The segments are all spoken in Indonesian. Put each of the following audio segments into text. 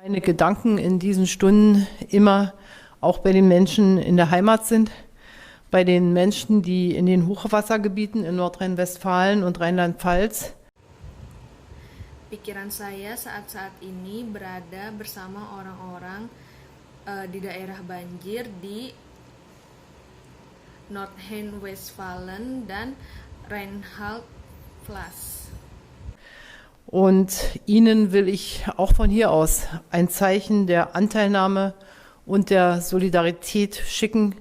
Meine Gedanken in diesen Stunden immer auch bei den Menschen in der Heimat sind, bei den Menschen, die in den Hochwassergebieten in Nordrhein-Westfalen und Rheinland-Pfalz Pikiran saya saat-saat ini berada bersama orang-orang di daerah banjir di Nordrhein-Westfalen dan Rheinland-Pfalz. und Ihnen will ich auch von hier aus ein Zeichen der Anteilnahme und der Solidarität schicken.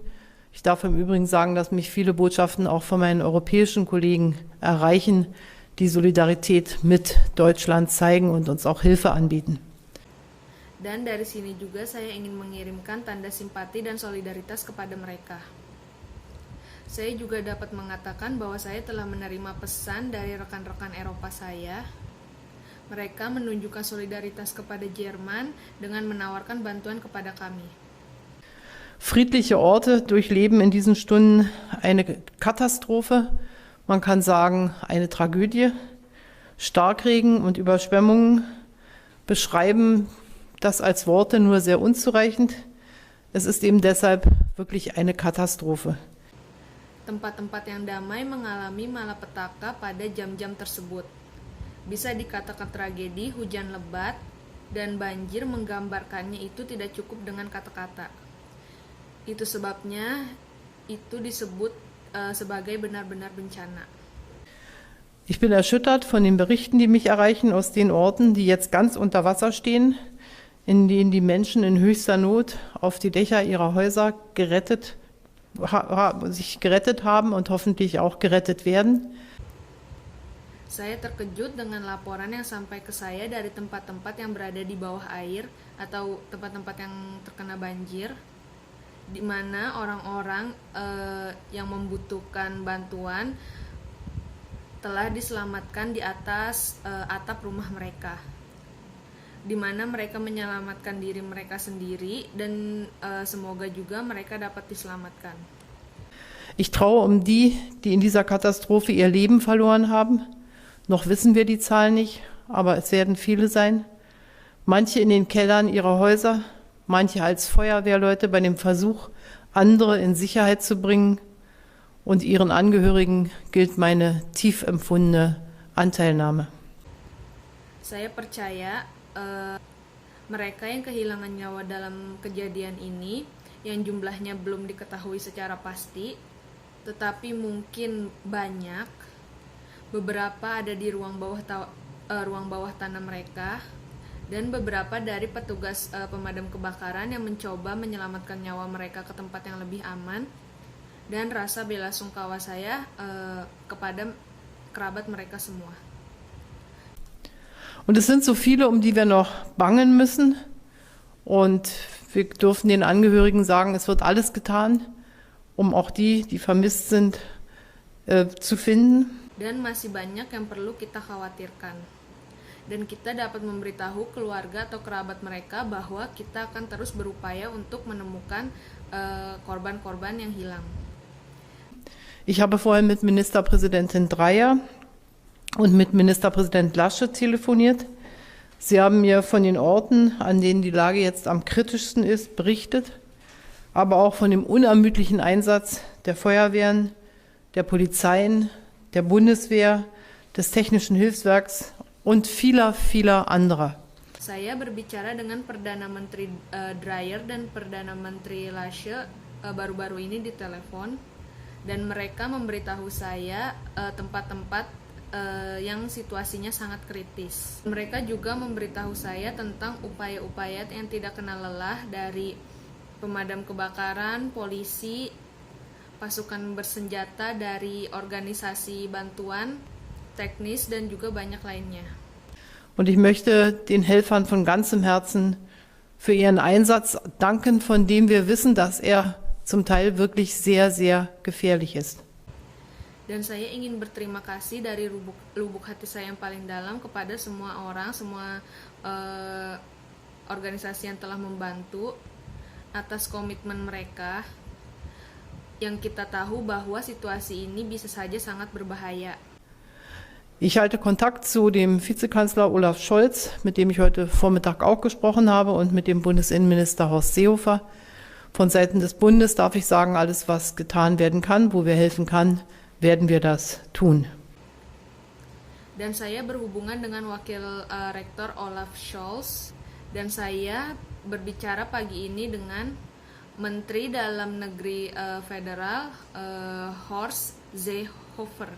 Ich darf im Übrigen sagen, dass mich viele Botschaften auch von meinen europäischen Kollegen erreichen, die Solidarität mit Deutschland zeigen und uns auch Hilfe anbieten. Dan dari sini juga saya ingin mengirimkan tanda simpati dan solidaritas kepada mereka. Saya juga dapat mengatakan bahwa saya telah menerima pesan dari rekan-rekan Eropa saya. Mereka menunjukkan solidaritas kepada Jerman dengan menawarkan bantuan kepada kami. Friedliche Orte durchleben in diesen Stunden eine Katastrophe, man kann sagen eine Tragödie. Starkregen und Überschwemmungen beschreiben das als Worte nur sehr unzureichend. Es ist eben deshalb wirklich eine Katastrophe. Tempat-tempat yang damai mengalami malapetaka pada jam-jam tersebut. Bisa dikatakan tragedi, hujan lebat, dan banjir menggambarkannya itu tidak cukup dengan kata-kata. Itu sebabnya itu disebut sebagai benar-benar bencana. Ich bin erschüttert von den Berichten, die mich erreichen aus den Orten, die jetzt ganz unter Wasser stehen, in denen die Menschen in höchster Not auf die Dächer ihrer Häuser sich gerettet haben und hoffentlich auch gerettet werden. Saya terkejut dengan laporan yang sampai ke saya dari tempat-tempat yang berada di bawah air atau tempat-tempat yang terkena banjir, di mana orang-orang yang membutuhkan bantuan telah diselamatkan di atas atap rumah mereka, di mana mereka menyelamatkan diri mereka sendiri dan semoga juga mereka dapat diselamatkan. Ich traue um die, die in dieser Katastrophe ihr Leben verloren haben. Noch wissen wir die Zahl nicht, aber es werden viele sein. Manche in den Kellern ihrer Häuser, manche als Feuerwehrleute bei dem Versuch, andere in Sicherheit zu bringen. Und ihren Angehörigen gilt meine tief empfundene Anteilnahme. Saya percaya mereka yang kehilangan nyawa dalam kejadian ini, yang jumlahnya belum diketahui secara pasti, tetapi mungkin banyak. Beberapa ada di ruang bawah tanah mereka, dan beberapa dari petugas pemadam kebakaran yang mencoba menyelamatkan nyawa mereka ke tempat yang lebih aman, dan rasa bela sungkawa saya kepada kerabat mereka semua. Und es sind so viele, um die wir noch bangen müssen, und wir dürfen den Angehörigen sagen, es wird alles getan, um auch die vermisst sind, zu finden. Dan masih banyak yang perlu kita khawatirkan. Dan kita dapat memberitahu keluarga atau kerabat mereka bahwa kita akan terus berupaya untuk menemukan korban-korban yang hilang. Ich habe vorhin mit Ministerpräsidentin Dreyer und mit Ministerpräsident Laschet telefoniert. Sie haben mir von den Orten, an denen die Lage jetzt am kritischsten ist, berichtet, aber auch von dem unermüdlichen Einsatz der Feuerwehren, der Polizeien, der Bundeswehr, des Technischen Hilfswerks und vieler, vieler anderer. Saya berbicara dengan Perdana Menteri Dreyer dan Perdana Menteri Laschet baru-baru ini di telepon, dan mereka memberitahu saya tempat-tempat yang situasinya sangat kritis. Mereka juga memberitahu saya tentang upaya-upaya yang tidak kenal lelah dari pemadam kebakaran, polisi, pasukan bersenjata dari organisasi bantuan, teknis, dan juga banyak lainnya. Und ich möchte den Helfern von ganzem Herzen für ihren Einsatz danken, von dem wir wissen, dass er zum Teil wirklich sehr, sehr gefährlich ist. Dan saya ingin berterima kasih dari lubuk hati saya yang paling dalam kepada semua orang, semua organisasi yang telah membantu atas komitmen mereka, yang kita tahu bahwa situasi ini bisa saja sangat berbahaya. Ich halte Kontakt zu dem Vizekanzler Olaf Scholz, mit dem ich heute Vormittag auch gesprochen habe, und mit dem Bundesinnenminister Horst Seehofer. Von Seiten des Bundes darf ich sagen, alles, was getan werden kann, wo wir helfen kann, werden wir das tun. Dan saya berhubungan dengan Wakil Rektor Olaf Scholz, dan saya berbicara pagi ini dengan Menteri Dalam Negeri Federal Horst Seehofer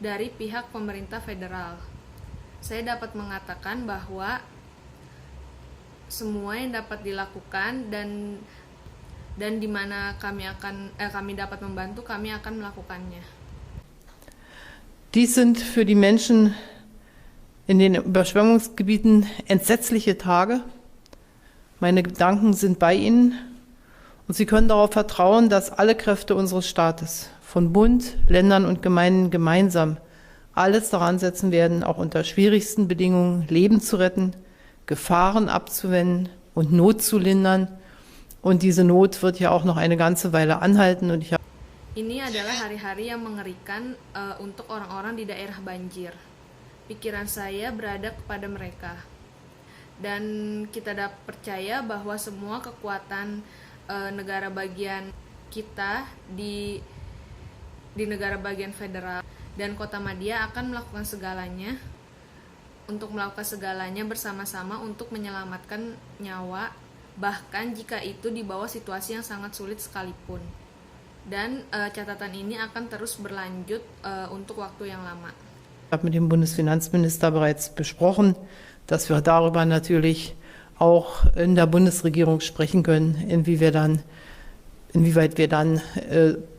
dari pihak pemerintah federal. Saya dapat mengatakan bahwa semua yang dapat dilakukan dan di mana kami dapat membantu, kami akan melakukannya. Dies sind für die Menschen in den Überschwemmungsgebieten entsetzliche Tage. Meine Gedanken sind bei Ihnen und Sie können darauf vertrauen, dass alle Kräfte unseres Staates, von Bund, Ländern und Gemeinden gemeinsam, alles daran setzen werden, auch unter schwierigsten Bedingungen Leben zu retten, Gefahren abzuwenden und Not zu lindern. Und diese Not wird ja auch noch eine ganze Weile anhalten. Und Ini adalah hari-hari yang mengerikan untuk orang-orang di daerah banjir. Pikiran saya berada kepada mereka. Dan kita dapat percaya bahwa semua kekuatan negara bagian kita di negara bagian federal dan Kota Madia akan melakukan segalanya bersama-sama untuk menyelamatkan nyawa, bahkan jika itu di bawah situasi yang sangat sulit sekalipun. Dan catatan ini akan terus berlanjut untuk waktu yang lama. Ich habe mit dem Bundesfinanzminister bereits besprochen, dass wir darüber natürlich auch in der Bundesregierung sprechen können, inwieweit wir dann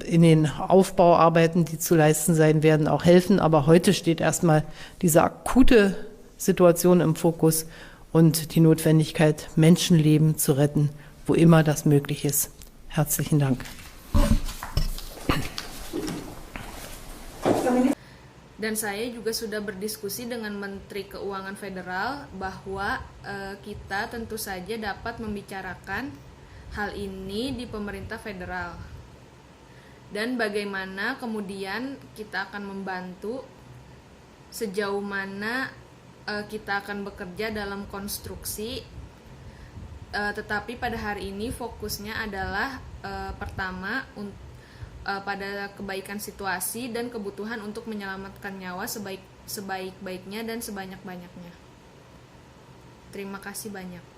in den Aufbauarbeiten, die zu leisten sein werden, auch helfen. Aber heute steht erstmal diese akute Situation im Fokus und die Notwendigkeit, Menschenleben zu retten, wo immer das möglich ist. Herzlichen Dank. Dan saya juga sudah berdiskusi dengan Menteri Keuangan Federal bahwa kita tentu saja dapat membicarakan hal ini di pemerintah federal. Dan bagaimana kemudian kita akan membantu, sejauh mana kita akan bekerja dalam konstruksi. Tetapi pada hari ini fokusnya adalah pertama pada kebaikan situasi dan kebutuhan untuk menyelamatkan nyawa sebaik-baiknya dan sebanyak-banyaknya. Terima kasih banyak.